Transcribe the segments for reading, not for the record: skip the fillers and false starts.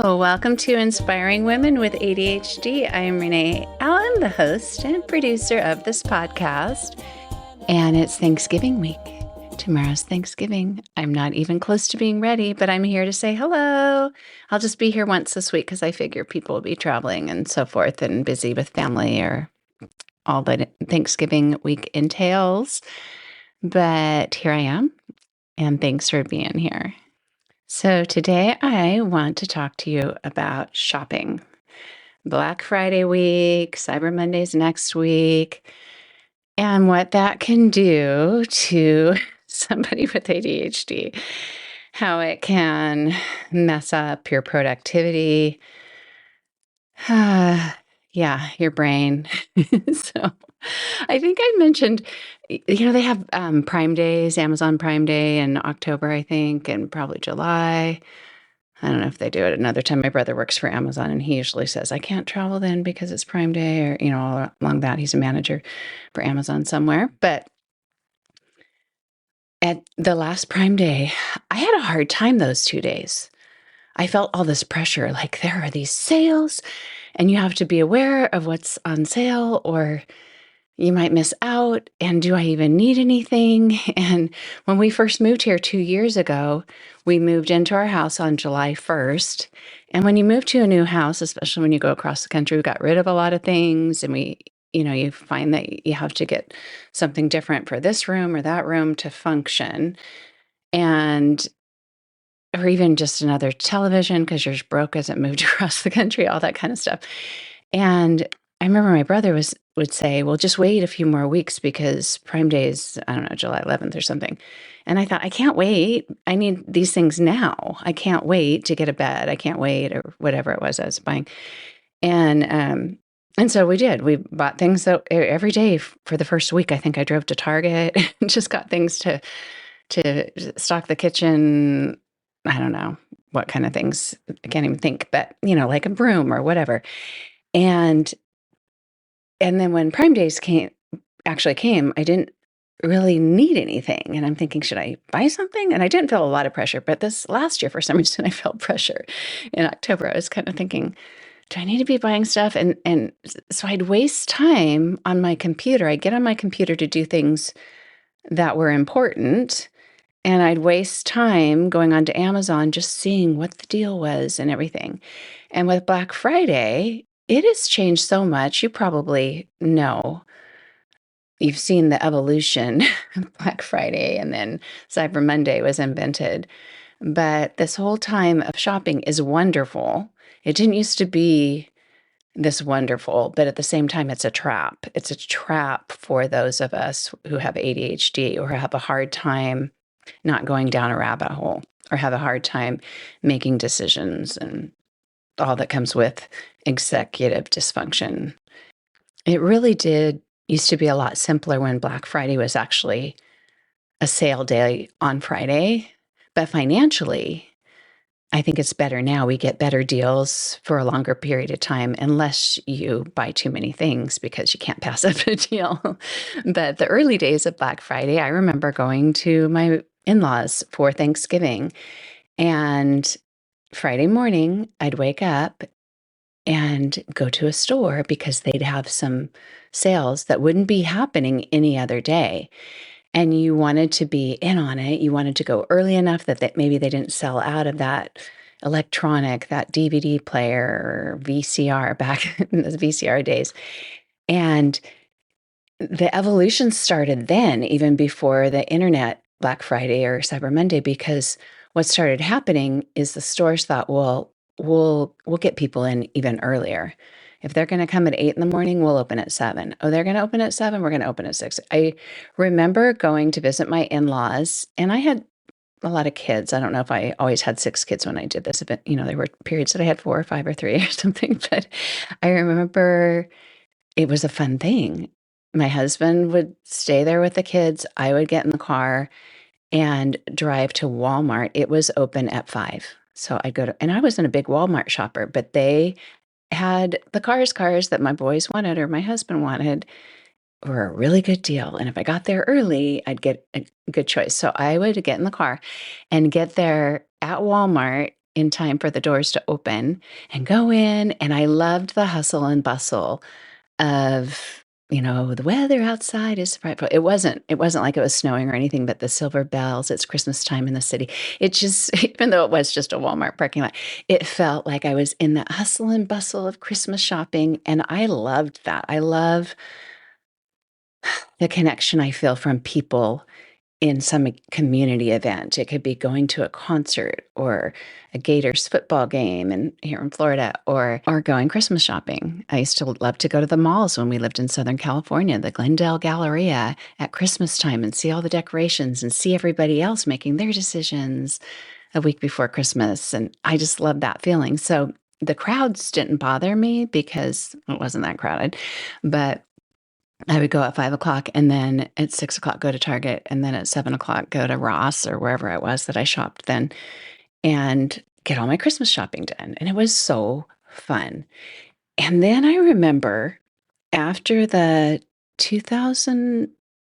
Hello, welcome to Inspiring Women with ADHD. I am Renee Allen, the host and producer of this podcast, and it's Thanksgiving week. Tomorrow's Thanksgiving. I'm not even close to being ready, but I'm here to say hello. I'll just be here once this week because I figure people will be traveling and so forth and busy with family or all that Thanksgiving week entails. But here I am, and thanks for being here. So today I want to talk to you about shopping. Black Friday week, Cyber Monday's next week, and what that can do to somebody with ADHD, how it can mess up your productivity, your brain. So I think I mentioned, they have Prime Days, Amazon Prime Day in October, I think, and probably July. I don't know if they do it another time. My brother works for Amazon, and he usually says, I can't travel then because it's Prime Day, or, all along that. He's a manager for Amazon somewhere. But at the last Prime Day, I had a hard time those 2 days. I felt all this pressure, like there are these sales, and you have to be aware of what's on sale, or you might miss out. And do I even need anything? And when we first moved here 2 years ago, we moved into our house on July 1st. And when you move to a new house, especially when you go across the country, we got rid of a lot of things. And you find that you have to get something different for this room or that room to function. Or even just another television because yours broke as it moved across the country, all that kind of stuff. And I remember my brother would say, well, just wait a few more weeks because Prime Day is, I don't know, July 11th or something. And I thought, I can't wait. I need these things now. I can't wait to get a bed. I can't wait, or whatever it was I was buying. And so we did. We bought things that every day for the first week. I think I drove to Target and just got things to stock the kitchen. I don't know what kind of things. I can't even think, but like a broom or whatever. And then when Prime Days actually came, I didn't really need anything. And I'm thinking, should I buy something? And I didn't feel a lot of pressure. But this last year, for some reason, I felt pressure. In October, I was kind of thinking, do I need to be buying stuff? And so I'd waste time on my computer. I'd get on my computer to do things that were important. And I'd waste time going onto Amazon just seeing what the deal was and everything. And with Black Friday, it has changed so much. You probably know. You've seen the evolution of Black Friday, and then Cyber Monday was invented. But this whole time of shopping is wonderful. It didn't used to be this wonderful, but at the same time, it's a trap. It's a trap for those of us who have ADHD or have a hard time not going down a rabbit hole, or have a hard time making decisions and all that comes with executive dysfunction. It really did used to be a lot simpler when Black Friday was actually a sale day on Friday. But financially, I think it's better now. We get better deals for a longer period of time, unless you buy too many things because you can't pass up a deal. But the early days of Black Friday, I remember going to my in-laws for Thanksgiving, and Friday morning, I'd wake up and go to a store because they'd have some sales that wouldn't be happening any other day. And you wanted to be in on it. You wanted to go early enough that maybe they didn't sell out of that electronic, that DVD player or VCR back in the VCR days. And the evolution started then, even before the internet Black Friday or Cyber Monday, because what started happening is the stores thought, well, we'll get people in even earlier. If they're going to come at 8 in the morning, we'll open at 7. Oh, they're going to open at 7. We're going to open at 6. I remember going to visit my in-laws, and I had a lot of kids. I don't know if I always had 6 kids when I did this, but there were periods that I had 4 or 5 or 3 or something. But I remember it was a fun thing. My husband would stay there with the kids. I would get in the car and drive to Walmart. It was open at 5. So I'd go to, and I wasn't a big Walmart shopper, but they had the cars that my boys wanted or my husband wanted were a really good deal. And if I got there early, I'd get a good choice. So I would get in the car and get there at Walmart in time for the doors to open and go in. And I loved the hustle and bustle of, the weather outside is frightful. It wasn't like it was snowing or anything, but the silver bells, it's Christmas time in the city. It just, even though it was just a Walmart parking lot, it felt like I was in that hustle and bustle of Christmas shopping. And I loved that. I love the connection I feel from people in some community event. It could be going to a concert or a Gators football game here in Florida, or going Christmas shopping. I used to love to go to the malls when we lived in Southern California, the Glendale Galleria at Christmas time, and see all the decorations and see everybody else making their decisions a week before Christmas. And I just loved that feeling. So the crowds didn't bother me because it wasn't that crowded, but I would go at 5 o'clock, and then at 6 o'clock go to Target, and then at 7 o'clock go to Ross or wherever I was that I shopped then, and get all my Christmas shopping done. And it was so fun. And then I remember after the 2000,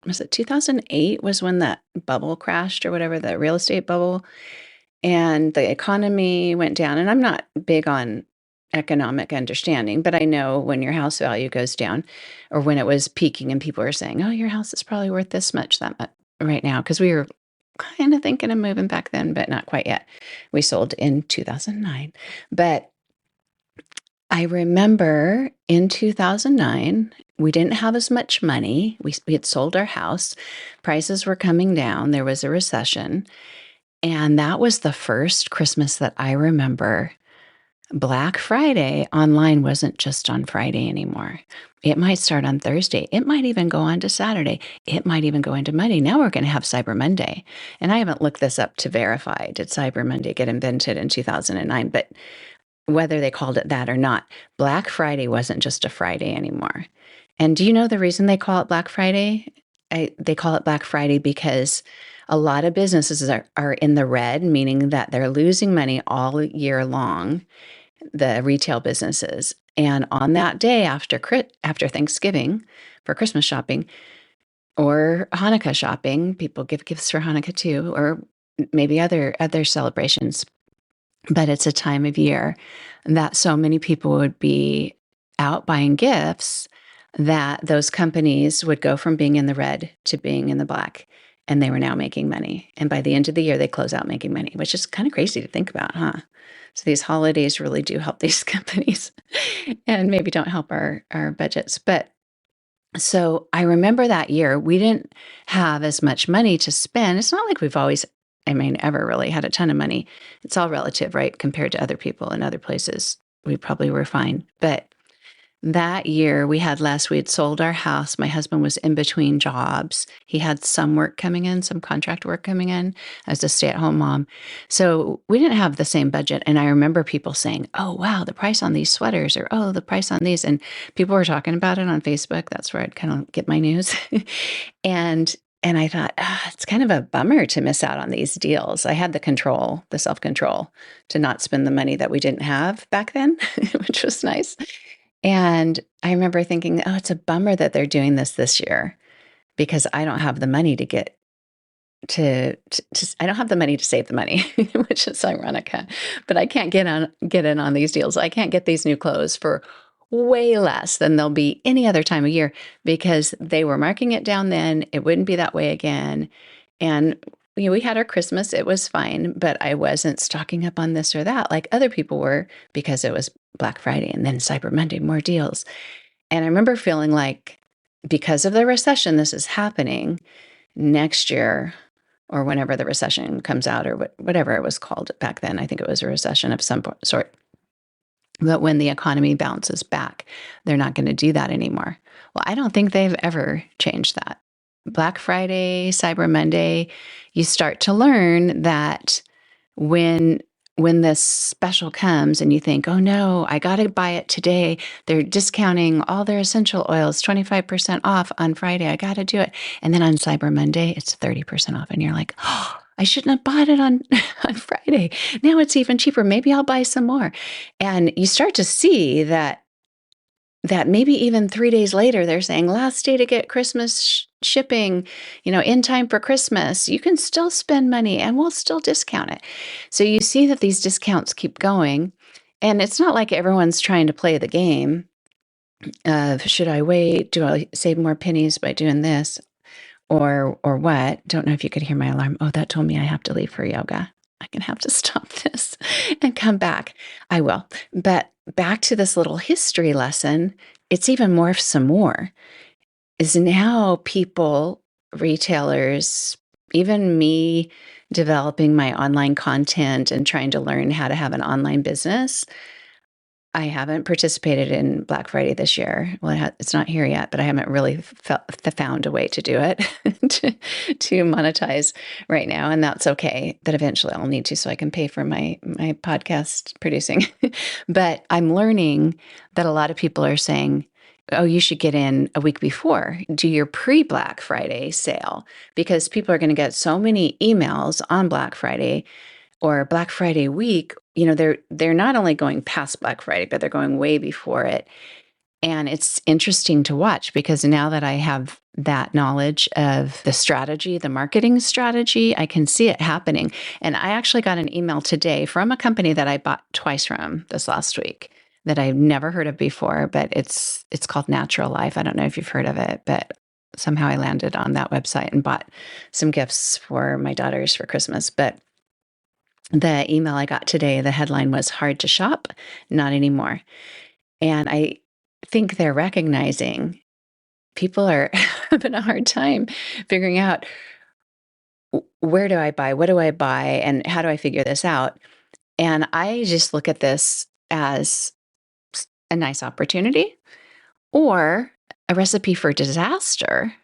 was it 2008 was when that bubble crashed or whatever, the real estate bubble, and the economy went down. And I'm not big on economic understanding, but I know when your house value goes down, or when it was peaking and people were saying, oh, your house is probably worth this much, that much right now. Because we were kind of thinking of moving back then, but not quite yet. We sold in 2009. But I remember in 2009, we didn't have as much money. We had sold our house. Prices were coming down. There was a recession. And that was the first Christmas that I remember Black Friday online wasn't just on Friday anymore. It might start on Thursday. It might even go on to Saturday. It might even go into Monday. Now we're going to have Cyber Monday. And I haven't looked this up to verify. Did Cyber Monday get invented in 2009? But whether they called it that or not, Black Friday wasn't just a Friday anymore. And do you know the reason they call it Black Friday? They call it Black Friday because a lot of businesses are in the red, meaning that they're losing money all year long, the retail businesses. And on that day after Thanksgiving for Christmas shopping or Hanukkah shopping, people give gifts for Hanukkah too, or maybe other celebrations. But it's a time of year that so many people would be out buying gifts that those companies would go from being in the red to being in the black, and they were now making money. And by the end of the year, they close out making money, which is kind of crazy to think about, huh? So these holidays really do help these companies and maybe don't help our budgets. But so I remember that year, we didn't have as much money to spend. It's not like we've always, ever really had a ton of money. It's all relative, right? Compared to other people in other places, we probably were fine. But that year we had less. We had sold our house. My husband was in between jobs. He had some work coming in, some contract work coming in as a stay-at-home mom. So we didn't have the same budget. And I remember people saying, oh, wow, the price on these sweaters, or oh, the price on these. And people were talking about it on Facebook. That's where I'd kind of get my news. And I thought, it's kind of a bummer to miss out on these deals. I had the self-control to not spend the money that we didn't have back then, which was nice. And I remember thinking, oh, it's a bummer that they're doing this year, because I don't have the money to get I don't have the money to save the money, which is ironic, huh? But I can't get in on these deals. I can't get these new clothes for way less than they'll be any other time of year, because they were marking it down then. It wouldn't be that way again. And we had our Christmas. It was fine, but I wasn't stocking up on this or that like other people were, because it was Black Friday and then Cyber Monday, more deals. And I remember feeling like, because of the recession, this is happening next year, or whenever the recession comes out, or whatever it was called back then. I think it was a recession of some sort. But when the economy bounces back, they're not going to do that anymore. Well, I don't think they've ever changed that. Black Friday, Cyber Monday, you start to learn that when this special comes and you think, oh no, I got to buy it today. They're discounting all their essential oils, 25% off on Friday. I got to do it. And then on Cyber Monday, it's 30% off. And you're like, oh, I shouldn't have bought it on Friday. Now it's even cheaper. Maybe I'll buy some more. And you start to see that that maybe even 3 days later, they're saying, last day to get Christmas shipping, in time for Christmas. You can still spend money and we'll still discount it. So you see that these discounts keep going. And it's not like everyone's trying to play the game of, should I wait? Do I save more pennies by doing this? Or what? Don't know if you could hear my alarm. Oh, that told me I have to leave for yoga. I can have to stop this and come back. I will. But back to this little history lesson, it's even more some more. Is now people, retailers, even me developing my online content and trying to learn how to have an online business. I haven't participated in Black Friday this year. Well, it's not here yet, but I haven't really found a way to do it to monetize right now, and that's okay. That eventually I'll need to, so I can pay for my podcast producing. But I'm learning that a lot of people are saying, "Oh, you should get in a week before, do your pre-Black Friday sale," because people are going to get so many emails on Black Friday or Black Friday week. They're not only going past Black Friday, but they're going way before it. And it's interesting to watch, because now that I have that knowledge of the strategy, the marketing strategy, I can see it happening. And I actually got an email today from a company that I bought twice from this last week that I've never heard of before, but it's called Natural Life. I don't know if you've heard of it, but somehow I landed on that website and bought some gifts for my daughters for Christmas. But the email I got today, the headline was, "Hard to shop? Not anymore." And I think they're recognizing people are having a hard time figuring out, where do I buy? What do I buy? And how do I figure this out? And I just look at this as a nice opportunity or a recipe for disaster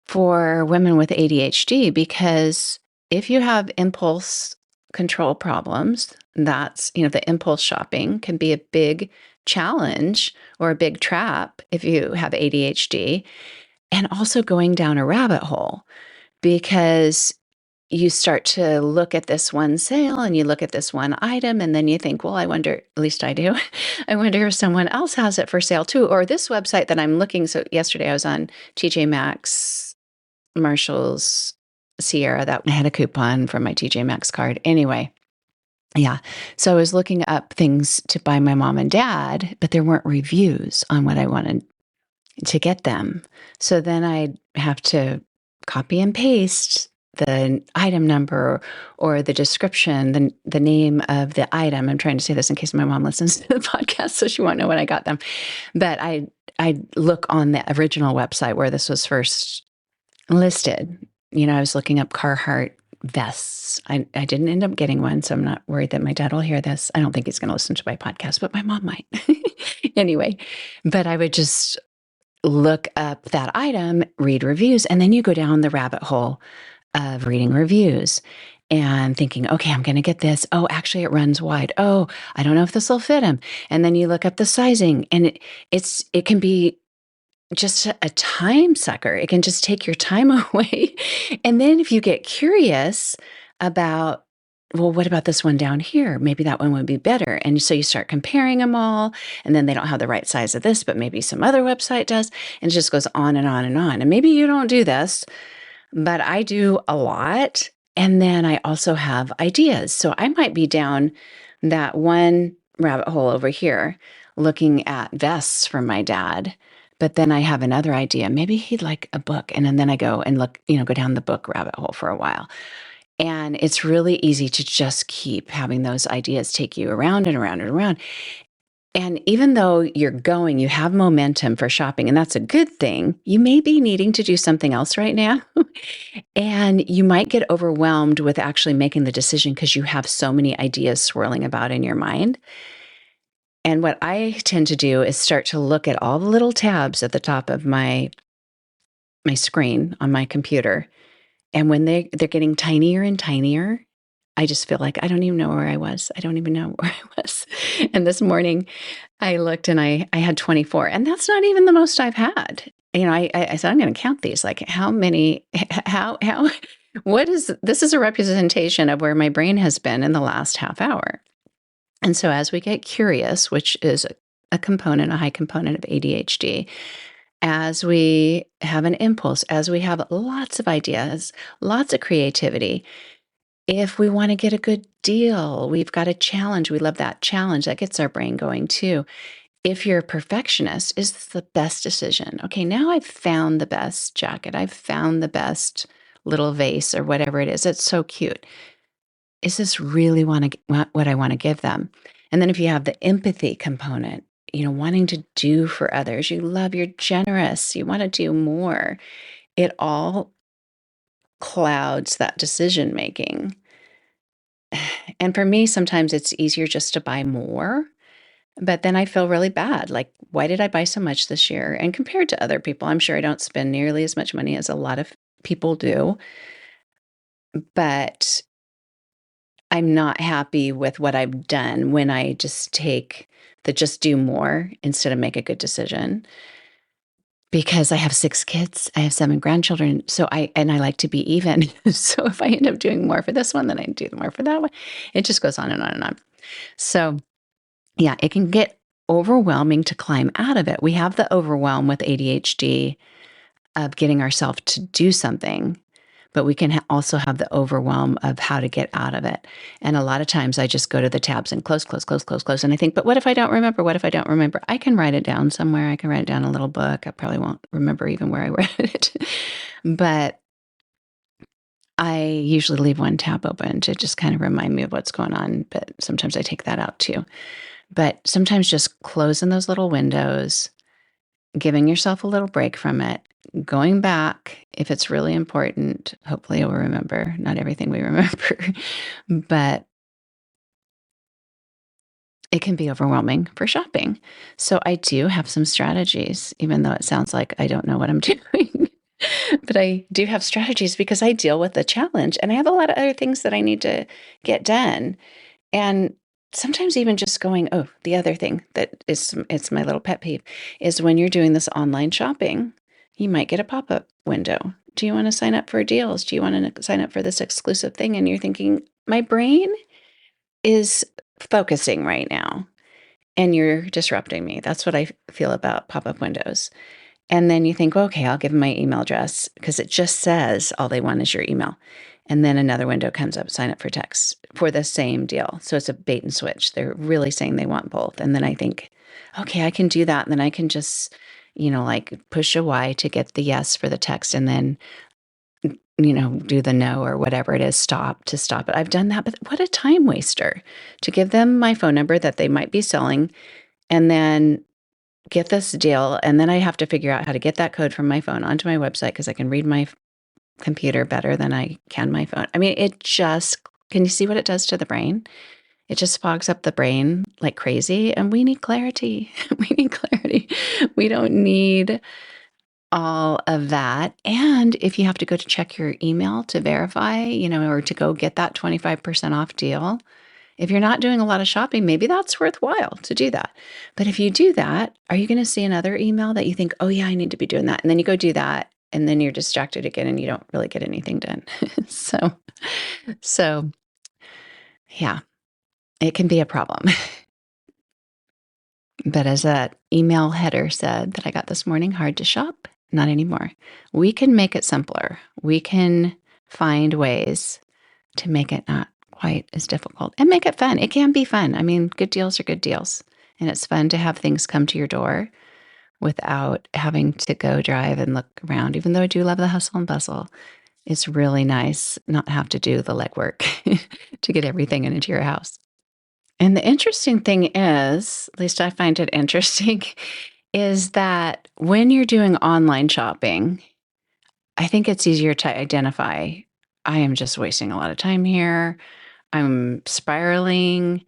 for women with ADHD, because if you have impulse control problems, that's, the impulse shopping can be a big challenge or a big trap if you have ADHD, and also going down a rabbit hole, because you start to look at this one sale and you look at this one item, and then you think, well, I wonder, at least I do, I wonder if someone else has it for sale too, or this website that I'm looking. So yesterday I was on TJ Maxx, Marshall's, Sierra, that I had a coupon from my TJ Maxx card. Anyway, yeah. So I was looking up things to buy my mom and dad, but there weren't reviews on what I wanted to get them. So then I'd have to copy and paste the item number or the description, the name of the item. I'm trying to say this in case my mom listens to the podcast, so she won't know when I got them. But I look on the original website where this was first listed. I was looking up Carhartt vests. I didn't end up getting one, so I'm not worried that my dad will hear this. I don't think he's going to listen to my podcast, but my mom might. Anyway, but I would just look up that item, read reviews, and then you go down the rabbit hole of reading reviews and thinking, okay, I'm going to get this. Oh, actually it runs wide. Oh, I don't know if this will fit him. And then you look up the sizing, and it can be just a time sucker. It can just take your time away. And then if you get curious about, well, what about this one down here? Maybe that one would be better. And so you start comparing them all, and then they don't have the right size of this, but maybe some other website does. And it just goes on and on and on. And maybe you don't do this, but I do a lot. And then I also have ideas. So I might be down that one rabbit hole over here looking at vests for my dad. But then I have another idea. Maybe he'd like a book. And then I go and look, go down the book rabbit hole for a while. And it's really easy to just keep having those ideas take you around and around and around. And even though you have momentum for shopping, and that's a good thing, you may be needing to do something else right now. And you might get overwhelmed with actually making the decision because you have so many ideas swirling about in your mind. And what I tend to do is start to look at all the little tabs at the top of my screen on my computer. And when they're getting tinier and tinier, I just feel like I don't even know where I was. I don't even know where I was. And this morning I looked and I had 24, and that's not even the most I've had. I said, I'm going to count these. Like how many, this is a representation of where my brain has been in the last half hour. And so as we get curious, which is a component, a high component of ADHD, as we have an impulse, as we have lots of ideas, lots of creativity, if we want to get a good deal, we've got a challenge. We love that challenge. That gets our brain going too. If you're a perfectionist, is this the best decision? Okay, now I've found the best jacket. I've found the best little vase or whatever it is. It's so cute. Is this really what I want to give them? And then if you have the empathy component, wanting to do for others, you're generous, you want to do more. It all clouds that decision making. And for me, sometimes it's easier just to buy more, but then I feel really bad. Like, why did I buy so much this year? And compared to other people, I'm sure I don't spend nearly as much money as a lot of people do, but I'm not happy with what I've done when I just take the just do more instead of make a good decision. Because I have 6 kids, I have 7 grandchildren, I like to be even. So if I end up doing more for this one, then I do more for that one. It just goes on and on and on. So yeah, it can get overwhelming to climb out of it. We have the overwhelm with ADHD of getting ourselves to do something, but we can also have the overwhelm of how to get out of it. And a lot of times I just go to the tabs and close, close, close, close, close. And I think, but what if I don't remember? What if I don't remember? I can write it down somewhere. I can write it down in a little book. I probably won't remember even where I read it. But I usually leave one tab open to just kind of remind me of what's going on. But sometimes I take that out too. But sometimes just closing those little windows, giving yourself a little break from it, going back if it's really important. Hopefully you'll remember, not everything we remember, but it can be overwhelming for shopping. So I do have some strategies, even though it sounds like I don't know what I'm doing. But I do have strategies because I deal with the challenge and I have a lot of other things that I need to get done. And sometimes even just going, oh, the other thing that it's my little pet peeve is when you're doing this online shopping, you might get a pop-up window. Do you want to sign up for deals? Do you want to sign up for this exclusive thing? And you're thinking, my brain is focusing right now and you're disrupting me. That's what I feel about pop-up windows. And then you think, well, okay, I'll give them my email address because it just says all they want is your email. And then another window comes up, sign up for text for the same deal. So it's a bait and switch. They're really saying they want both. And then I think, okay, I can do that. And then I can just, like push a Y to get the yes for the text and then, do the no or whatever it is, stop it. I've done that, but what a time waster to give them my phone number that they might be selling and then get this deal. And then I have to figure out how to get that code from my phone onto my website because I can read my computer better than I can my phone. I mean, can you see what it does to the brain? It just fogs up the brain like crazy. And we need clarity. We need clarity. We don't need all of that. And if you have to go to check your email to verify, or to go get that 25% off deal, if you're not doing a lot of shopping, maybe that's worthwhile to do that. But if you do that, are you going to see another email that you think, oh yeah, I need to be doing that? And then you go do that and then you're distracted again and you don't really get anything done. So yeah, it can be a problem. But as that email header said that I got this morning, hard to shop, not anymore. We can make it simpler. We can find ways to make it not quite as difficult and make it fun. It can be fun. I mean, good deals are good deals. And it's fun to have things come to your door without having to go drive and look around. Even though I do love the hustle and bustle, it's really nice not have to do the legwork to get everything into your house. And the interesting thing is, at least I find it interesting, is that when you're doing online shopping, I think it's easier to identify, I am just wasting a lot of time here. I'm spiraling.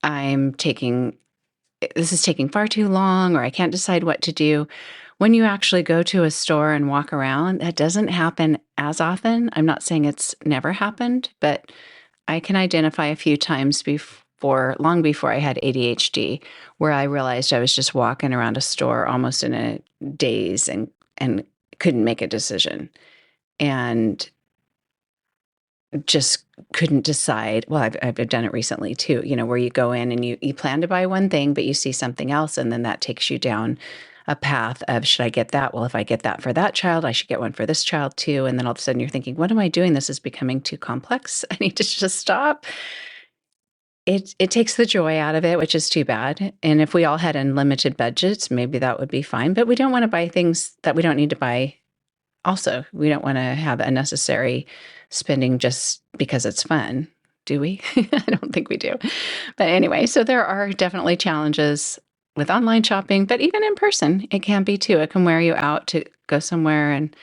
This is taking far too long, or I can't decide what to do. When you actually go to a store and walk around, that doesn't happen as often. I'm not saying it's never happened, but I can identify a few times long before I had ADHD, where I realized I was just walking around a store almost in a daze and couldn't make a decision. And just couldn't decide. Well, I've done it recently too, where you go in and you plan to buy one thing, but you see something else, and then that takes you down a path of, should I get that? Well, if I get that for that child, I should get one for this child too. And then all of a sudden you're thinking, what am I doing? This is becoming too complex. I need to just stop. It takes the joy out of it, which is too bad. And if we all had unlimited budgets, maybe that would be fine. But we don't want to buy things that we don't need to buy. Also, we don't want to have unnecessary spending just because it's fun, do we? I don't think we do. But anyway, so there are definitely challenges with online shopping, but even in person, it can be too. It can wear you out to go somewhere and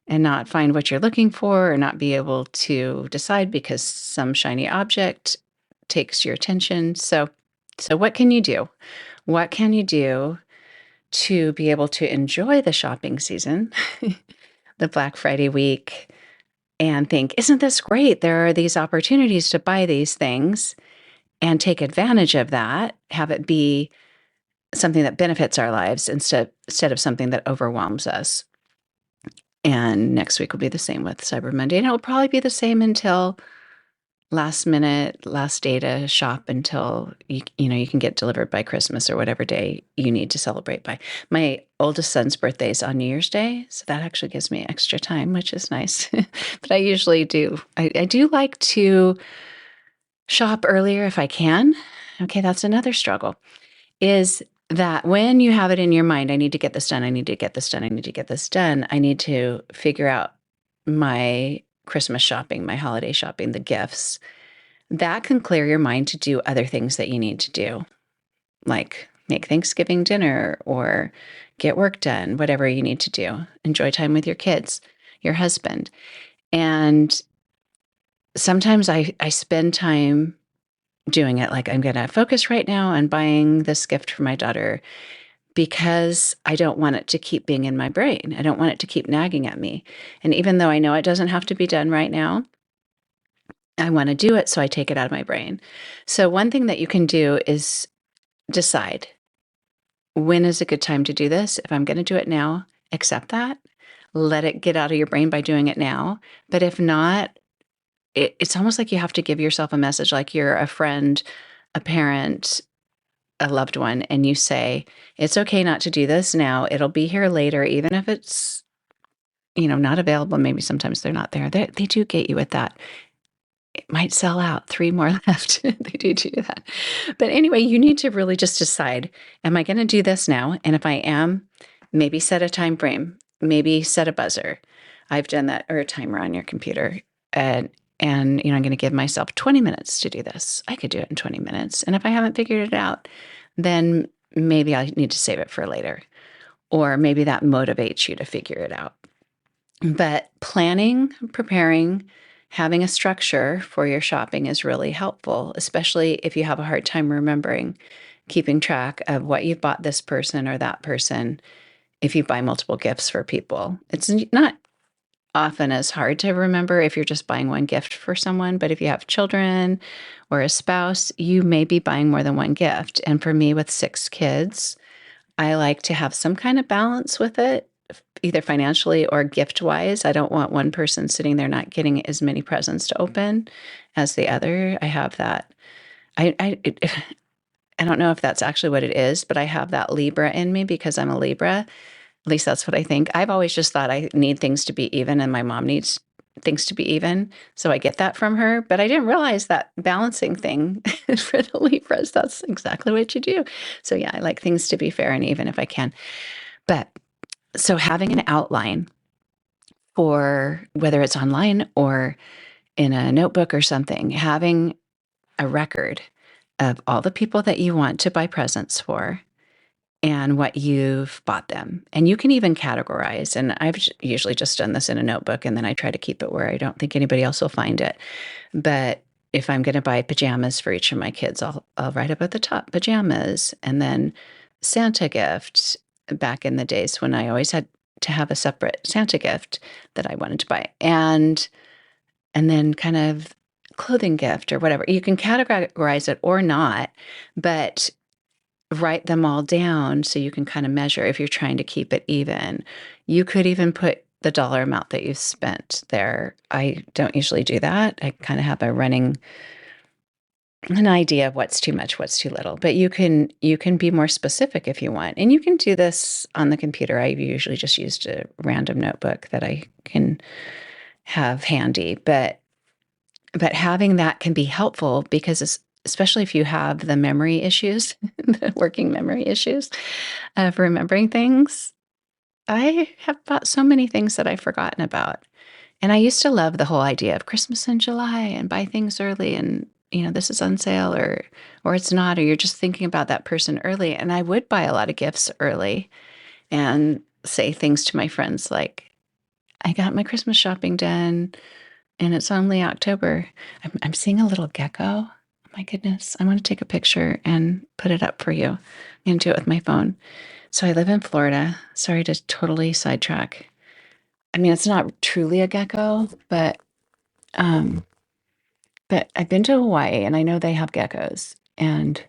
not find what you're looking for, or not be able to decide because some shiny object takes your attention. So what can you do? What can you do to be able to enjoy the shopping season, the Black Friday week, and think, isn't this great? There are these opportunities to buy these things and take advantage of that, have it be something that benefits our lives instead of something that overwhelms us. And next week will be the same with Cyber Monday. And it'll probably be the same until last minute, last day to shop until you can get delivered by Christmas or whatever day you need to celebrate by. My oldest son's birthday is on New Year's Day, so that actually gives me extra time, which is nice. But I usually do. I do like to shop earlier if I can. Okay, that's another struggle, is that when you have it in your mind, I need to get this done, I need to get this done, I need to get this done, I need to figure out my Christmas shopping, my holiday shopping, the gifts, that can clear your mind to do other things that you need to do, like make Thanksgiving dinner or get work done, whatever you need to do. Enjoy time with your kids, your husband. And sometimes I spend time doing it, like I'm going to focus right now on buying this gift for my daughter, because I don't want it to keep being in my brain. I don't want it to keep nagging at me. And even though I know it doesn't have to be done right now, I want to do it, so I take it out of my brain. So one thing that you can do is decide, when is a good time to do this? If I'm going to do it now, accept that. Let it get out of your brain by doing it now. But if not, it's almost like you have to give yourself a message, like you're a friend, a parent, a loved one, and you say, it's okay not to do this now. It'll be here later, even if it's, not available. Maybe sometimes they're not there. They do get you with that. It might sell out, 3 more left. They do that. But anyway, you need to really just decide, am I going to do this now? And if I am, maybe set a time frame, maybe set a buzzer. I've done that, or a timer on your computer. And I'm going to give myself 20 minutes to do this. I could do it in 20 minutes. And if I haven't figured it out, then maybe I need to save it for later. Or maybe that motivates you to figure it out. But planning, preparing, having a structure for your shopping is really helpful, especially if you have a hard time remembering, keeping track of what you've bought this person or that person. If you buy multiple gifts for people, it's not often as hard to remember if you're just buying one gift for someone. But if you have children or a spouse, you may be buying more than one gift. And for me, with 6 kids, I like to have some kind of balance with it, either financially or gift-wise. I don't want one person sitting there not getting as many presents to open as the other. I have that. I don't know if that's actually what it is, but I have that Libra in me because I'm a Libra. At least that's what I think. I've always just thought I need things to be even, and my mom needs things to be even. So I get that from her. But I didn't realize that balancing thing for the Libras, that's exactly what you do. So yeah, I like things to be fair and even if I can. But so having an outline for whether it's online or in a notebook or something, having a record of all the people that you want to buy presents for and what you've bought them. And you can even categorize. And I've usually just done this in a notebook, and then I try to keep it where I don't think anybody else will find it. But if I'm going to buy pajamas for each of my kids, I'll write up at the top, pajamas, and then Santa gift. Back in the days when I always had to have a separate Santa gift that I wanted to buy. And then kind of clothing gift or whatever. You can categorize it or not, but write them all down so you can kind of measure if you're trying to keep it even. You could even put the dollar amount that you've spent there. I don't usually do that. I kind of have an idea of what's too much, what's too little. But you can be more specific if you want. And you can do this on the computer. I usually just used a random notebook that I can have handy. But having that can be helpful because especially if you have the memory issues, the working memory issues of remembering things. I have bought so many things that I've forgotten about. And I used to love the whole idea of Christmas in July and buy things early and this is on sale or it's not, or you're just thinking about that person early. And I would buy a lot of gifts early and say things to my friends like, I got my Christmas shopping done and it's only October. I'm seeing a little gecko. Oh my goodness. I want to take a picture and put it up for you and do it with my phone. So I live in Florida. Sorry to totally sidetrack. I mean, it's not truly a gecko, um, but I've been to Hawaii and I know they have geckos. And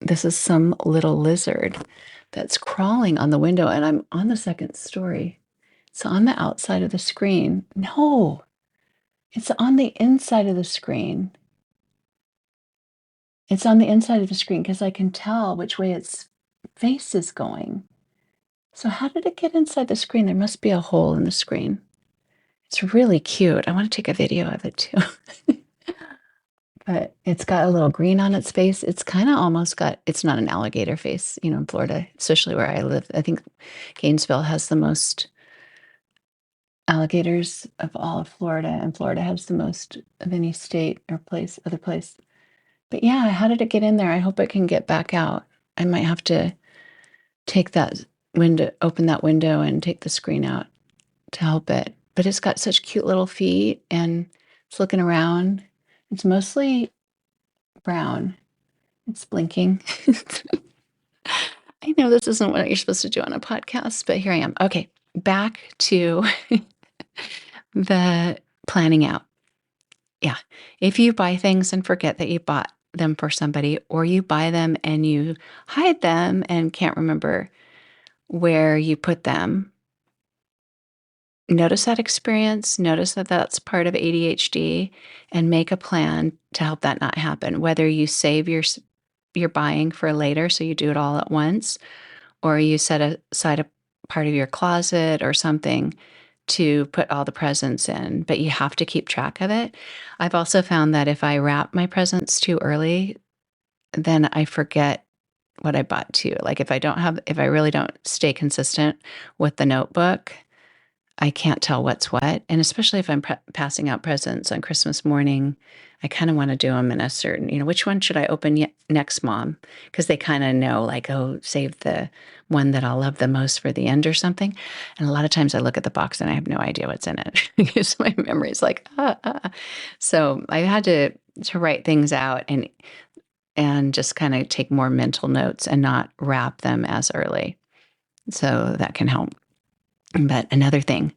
this is some little lizard that's crawling on the window, and I'm on the second story. It's on the outside of the screen. No, it's on the inside of the screen. It's on the inside of the screen because I can tell which way its face is going. So how did it get inside the screen? There must be a hole in the screen. It's really cute. I want to take a video of it too. But it's got a little green on its face. It's kind of almost got, it's not an alligator face, in Florida, especially where I live. I think Gainesville has the most alligators of all of Florida, and Florida has the most of any state or other place. But yeah, how did it get in there? I hope it can get back out. I might have to open that window and take the screen out to help it. But it's got such cute little feet and it's looking around. It's mostly brown. It's blinking. I know this isn't what you're supposed to do on a podcast, but here I am. Okay, back to the planning out. Yeah. If you buy things and forget that you bought them for somebody, or you buy them and you hide them and can't remember where you put them, notice that experience, notice that that's part of ADHD, and make a plan to help that not happen. Whether you save your buying for later, so you do it all at once, or you set aside a part of your closet or something to put all the presents in, but you have to keep track of it. I've also found that if I wrap my presents too early, then I forget what I bought too. Like if I really don't stay consistent with the notebook, I can't tell what's what. And especially if I'm passing out presents on Christmas morning, I kind of want to do them in a certain, which one should I open next, Mom? Because they kind of know, like, oh, save the one that I'll love the most for the end or something. And a lot of times I look at the box and I have no idea what's in it because my memory is like, ah. So I had to write things out and just kind of take more mental notes and not wrap them as early. So that can help. But another thing,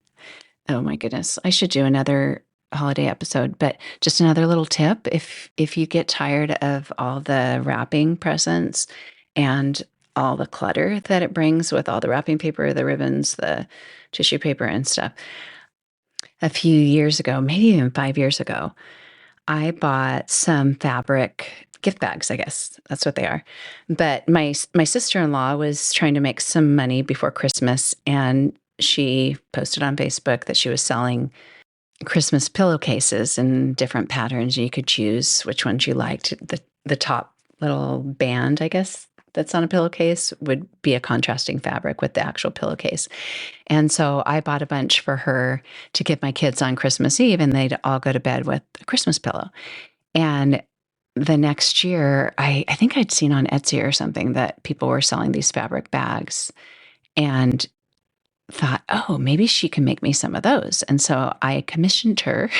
oh my goodness, I should do another holiday episode, but just another little tip. If you get tired of all the wrapping presents and all the clutter that it brings with all the wrapping paper, the ribbons, the tissue paper and stuff, a few years ago, maybe even 5 years ago, I bought some fabric gift bags, I guess that's what they are. But my sister-in-law was trying to make some money before Christmas, and she posted on Facebook that she was selling Christmas pillowcases in different patterns. You could choose which ones you liked. The top little band, I guess, that's on a pillowcase would be a contrasting fabric with the actual pillowcase. And so I bought a bunch for her to give my kids on Christmas Eve, and they'd all go to bed with a Christmas pillow. And the next year, I think I'd seen on Etsy or something that people were selling these fabric bags, and thought, oh, maybe she can make me some of those. And so I commissioned her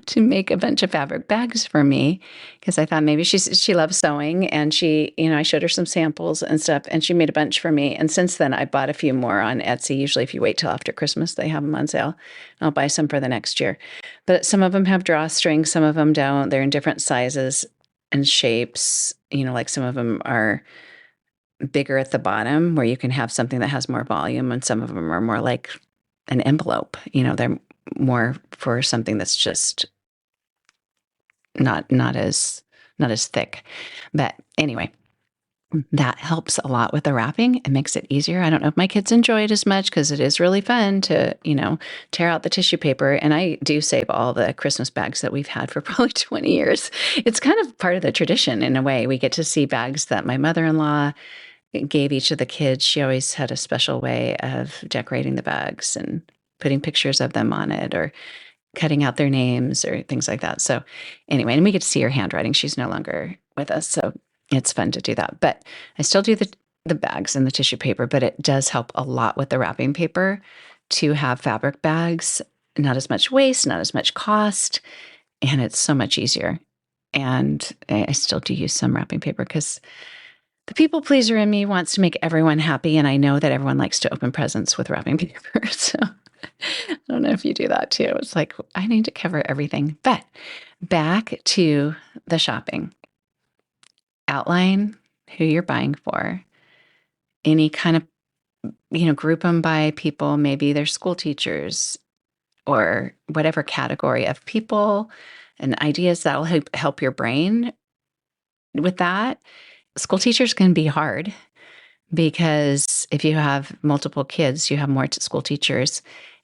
to make a bunch of fabric bags for me because I thought maybe she loves sewing, and I showed her some samples and stuff, and she made a bunch for me. And since then I bought a few more on Etsy. Usually if you wait till after Christmas, they have them on sale. I'll buy some for the next year. But some of them have drawstrings, some of them don't. They're in different sizes and shapes. Like some of them are bigger at the bottom where you can have something that has more volume, and some of them are more like an envelope. They're more for something that's just not as thick. But anyway, that helps a lot with the wrapping. It makes it easier. I don't know if my kids enjoy it as much because it is really fun to, tear out the tissue paper. And I do save all the Christmas bags that we've had for probably 20 years. It's kind of part of the tradition in a way. We get to see bags that my mother-in-law gave each of the kids. She always had a special way of decorating the bags and putting pictures of them on it or cutting out their names or things like that. So anyway, and we get to see her handwriting. She's no longer with us. So it's fun to do that. But I still do the bags and the tissue paper, but it does help a lot with the wrapping paper to have fabric bags, not as much waste, not as much cost, and it's so much easier. And I still do use some wrapping paper because the people pleaser in me wants to make everyone happy, and I know that everyone likes to open presents with wrapping paper. So I don't know if you do that too. It's like, I need to cover everything. But back to the shopping. Outline who you're buying for. Any kind of, group them by people. Maybe they're school teachers or whatever category of people and ideas that will help your brain with that. School teachers can be hard because if you have multiple kids, you have more school teachers.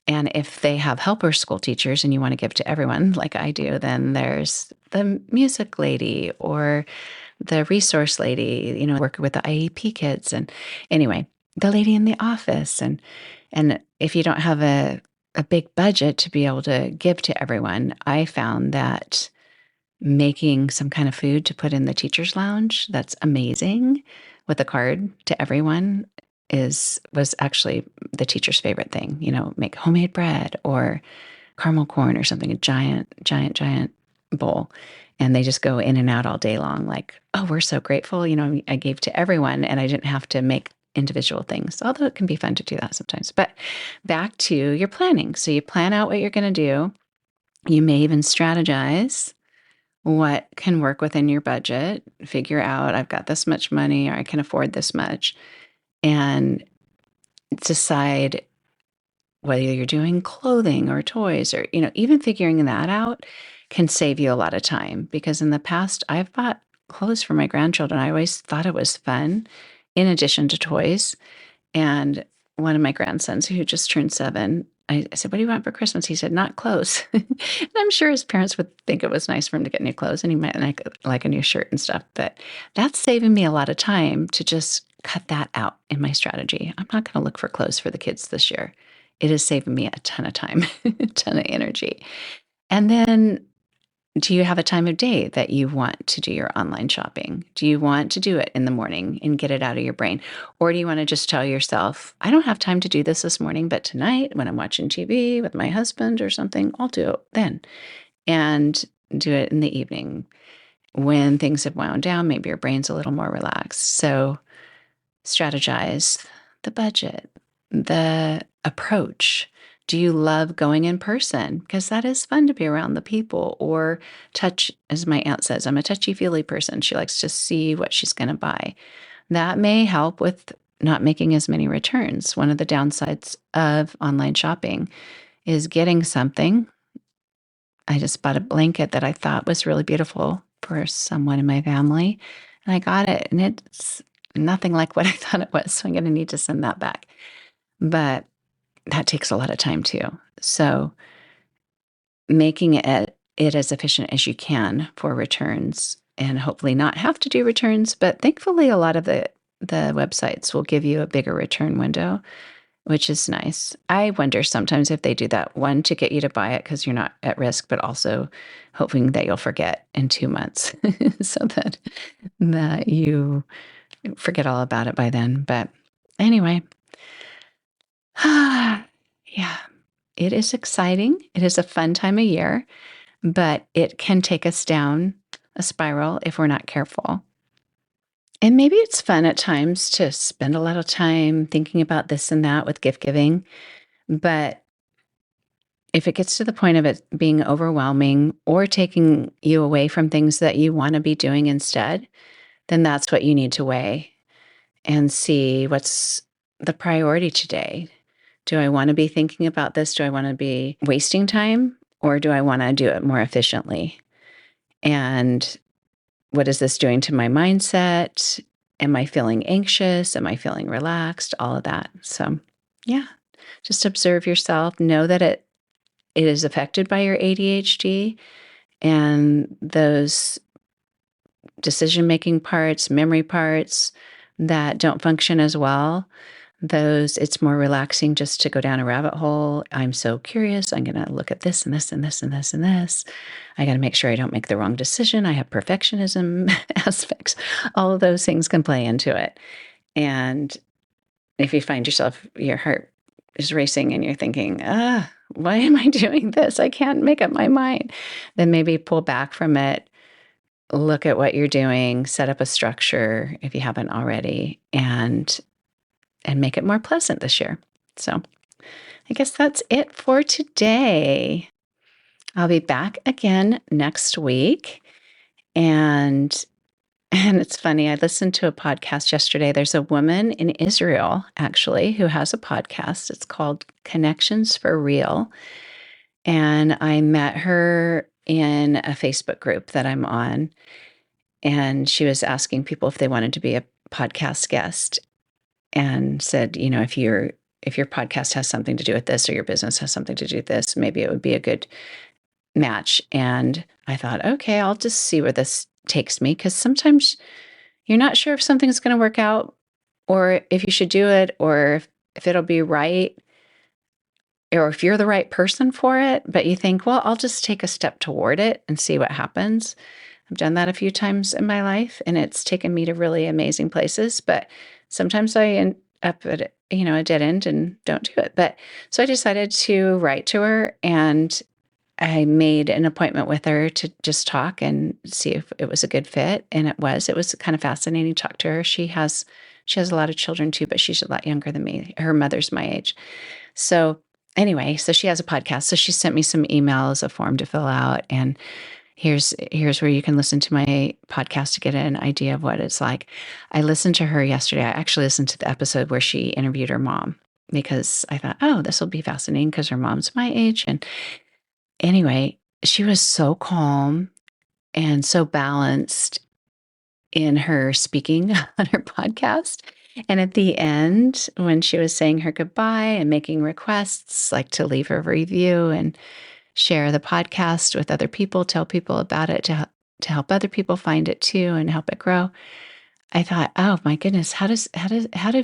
And if they have helper school teachers and you want to give to everyone like I do, then there's the music lady or the resource lady, working with the IEP kids. And anyway, the lady in the office. And if you don't have a big budget to be able to give to everyone, I found that making some kind of food to put in the teacher's lounge, that's amazing, with a card to everyone was actually the teacher's favorite thing. Make homemade bread or caramel corn or something, a giant bowl. And they just go in and out all day long like, oh, we're so grateful. I gave to everyone and I didn't have to make individual things, although it can be fun to do that sometimes. But back to your planning. So you plan out what you're going to do. You may even strategize what can work within your budget, figure out, I've got this much money or I can afford this much, and decide whether you're doing clothing or toys or, even figuring that out can save you a lot of time. Because in the past, I've bought clothes for my grandchildren. I always thought it was fun in addition to toys. And one of my grandsons who just turned 7, I said, what do you want for Christmas? He said, not clothes. And I'm sure his parents would think it was nice for him to get new clothes and he might like a new shirt and stuff. But that's saving me a lot of time to just cut that out in my strategy. I'm not going to look for clothes for the kids this year. It is saving me a ton of time, a ton of energy. And then, do you have a time of day that you want to do your online shopping? Do you want to do it in the morning and get it out of your brain? Or do you want to just tell yourself, I don't have time to do this morning, but tonight when I'm watching TV with my husband or something, I'll do it then. And do it in the evening when things have wound down, maybe your brain's a little more relaxed. So strategize the budget, the approach. Do you love going in person? Because that is fun to be around the people. Or touch, as my aunt says, I'm a touchy-feely person. She likes to see what she's going to buy. That may help with not making as many returns. One of the downsides of online shopping is getting something. I just bought a blanket that I thought was really beautiful for someone in my family. And I got it, and it's nothing like what I thought it was. So I'm going to need to send that back. But that takes a lot of time too. So making it as efficient as you can for returns and hopefully not have to do returns. But thankfully, a lot of the websites will give you a bigger return window, which is nice. I wonder sometimes if they do that, one, to get you to buy it because you're not at risk, but also hoping that you'll forget in 2 months so that you forget all about it by then. But anyway, yeah, it is exciting. It is a fun time of year, but it can take us down a spiral if we're not careful. And maybe it's fun at times to spend a lot of time thinking about this and that with gift giving. But if it gets to the point of it being overwhelming or taking you away from things that you want to be doing instead, then that's what you need to weigh and see what's the priority today. Do I want to be thinking about this? Do I want to be wasting time? Or do I want to do it more efficiently? And what is this doing to my mindset? Am I feeling anxious? Am I feeling relaxed? All of that. So, yeah, just observe yourself. Know that it is affected by your ADHD and those decision-making parts, memory parts that don't function as well. It's more relaxing just to go down a rabbit hole. I'm so curious. I'm going to look at this and this and this and this and this. I got to make sure I don't make the wrong decision. I have perfectionism aspects. All of those things can play into it. And if you find yourself, your heart is racing and you're thinking, why am I doing this? I can't make up my mind. Then maybe pull back from it. Look at what you're doing, set up a structure if you haven't already, and make it more pleasant this year. So I guess that's it for today. I'll be back again next week. And it's funny, I listened to a podcast yesterday. There's a woman in Israel, actually, who has a podcast. It's called Connections for Real. And I met her in a Facebook group that I'm on. And she was asking people if they wanted to be a podcast guest, and said, if your podcast has something to do with this, or your business has something to do with this, maybe it would be a good match. And I thought, okay, I'll just see where this takes me, because sometimes you're not sure if something's going to work out, or if you should do it, or if it'll be right, or if you're the right person for it. But you think, well, I'll just take a step toward it and see what happens. I've done that a few times in my life, and it's taken me to really amazing places. But sometimes I end up at a dead end and don't do it. But so I decided to write to her, and I made an appointment with her to just talk and see if it was a good fit. And it was kind of fascinating to talk to her. She has a lot of children too, but she's a lot younger than me. Her mother's my age. So anyway, so she has a podcast. So she sent me some emails, a form to fill out, and here's where you can listen to my podcast to get an idea of what it's like. I listened to her yesterday. I actually listened to the episode where she interviewed her mom, because I thought, oh, this will be fascinating because her mom's my age. And anyway, she was so calm and so balanced in her speaking on her podcast. And at the end, when she was saying her goodbye and making requests, like to leave a review and share the podcast with other people, tell people about it to help other people find it too and help it grow. I thought, oh my goodness, how do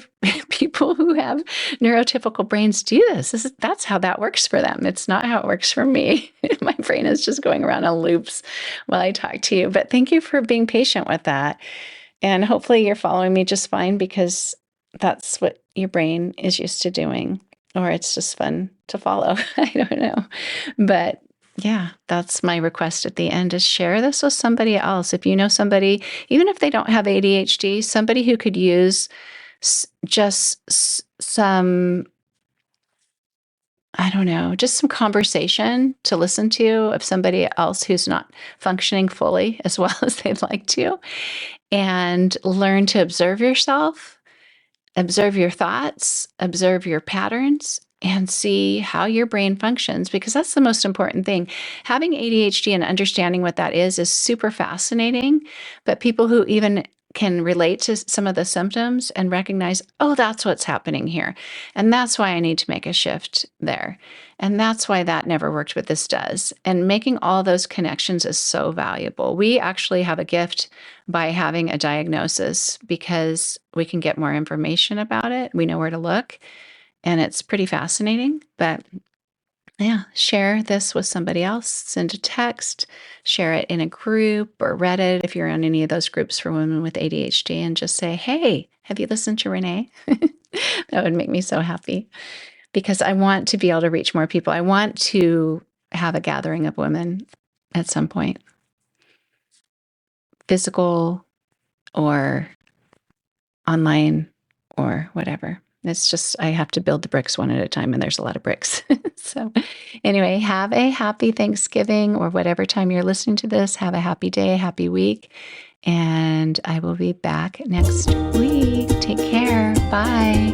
people who have neurotypical brains do this? That's how that works for them. It's not how it works for me. My brain is just going around in loops while I talk to you. But thank you for being patient with that. And hopefully you're following me just fine, because that's what your brain is used to doing. Or it's just fun to follow. I don't know. But yeah, that's my request at the end, is share this with somebody else. If you know somebody, even if they don't have ADHD, somebody who could use just some, I don't know, just some conversation to listen to of somebody else who's not functioning fully as well as they'd like to, and learn to observe yourself, observe your thoughts, observe your patterns, and see how your brain functions, because that's the most important thing. Having ADHD and understanding what that is super fascinating. But people who even can relate to some of the symptoms and recognize, oh, that's what's happening here. And that's why I need to make a shift there. And that's why that never worked, but this does. And making all those connections is so valuable. We actually have a gift by having a diagnosis, because we can get more information about it. We know where to look. And it's pretty fascinating. But yeah, share this with somebody else. Send a text, share it in a group or Reddit if you're on any of those groups for women with ADHD, and just say, hey, have you listened to Renee? That would make me so happy, because I want to be able to reach more people. I want to have a gathering of women at some point, physical or online or whatever. It's just, I have to build the bricks one at a time, and there's a lot of bricks. So anyway, have a happy Thanksgiving, or whatever time you're listening to this. Have a happy day, happy week. And I will be back next week. Take care. Bye.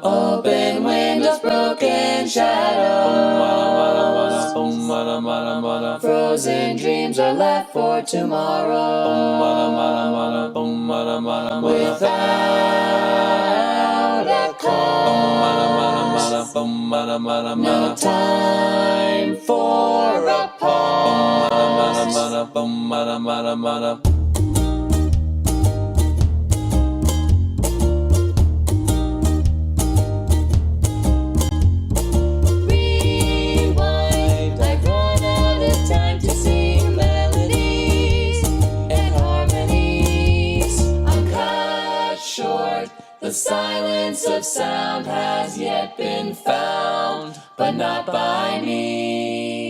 Open windows, broken shadows. Frozen dreams are left for tomorrow. Without a cause. No time for a pause. The silence of sound has yet been found, but not by me.